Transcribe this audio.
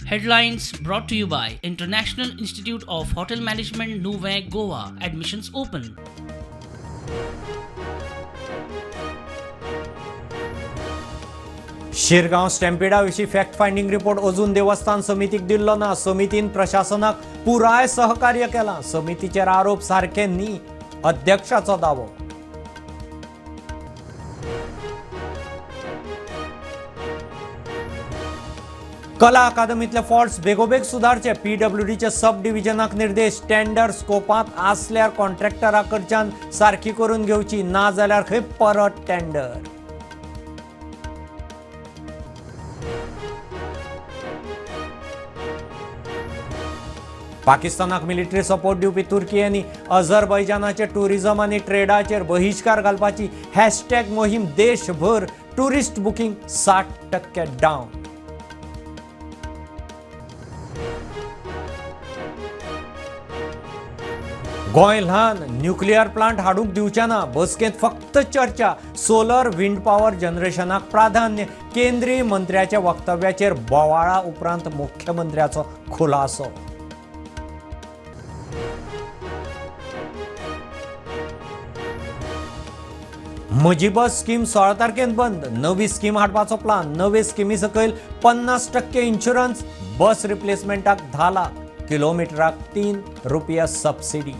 Headlines brought to you by International Institute of Hotel Management, Nuvei, Goa. Admissions open. Shirgao स्टॅम्पिडाविशीं fact finding report अजून देवस्थान समितीक दिल्लो ना. समितीन प्रशासनाक पुराय सहकार्य केलां. समितीचेर आरोप सारखे न्ही, अध्यक्षाचो दावो. कला अकादमीतले फॉल्ट्स बेगोबेग सुधारचे. पीडब्ल्यूडीचे सब डिव्हिजनाक निर्देश. टेंडर स्कोपांत आसल्यार कॉन्ट्रॅक्टरा कडच्यान सारखी करून घेवची, ना जाल्यार खंय परत टेंडर. पाकिस्तानाक मिलिटरी सपोर्ट दिवपी तुर्की आनी अझरबैजानाचे टुरिझम आनी ट्रेडाचेर बहिष्कार घालपाची हॅशटॅग मोहीम देशभर. Tourist booking 60% down. गोंय ल्हान न्यूक्लियर प्लांट हाडूंक दिवचे ना. बसकेंत फक्त चर्चा. सोलर विंड पॉवर जनरेशनाक प्राधान्य. केंद्रीय मंत्र्याच्या वक्तव्याचेर बोवाळा उपरांत मुख्यमंत्र्याचो खुलासो. म्हजी बस स्कीम 16 तारखेन बंद. नवी स्कीम हाडपाचो प्लान. नवे स्किमी सकयल 50% इन्शुरन्स. बस रिप्लेसमेंटाक 10 लाख. किलोमिटराक ₹3 सबसिडी.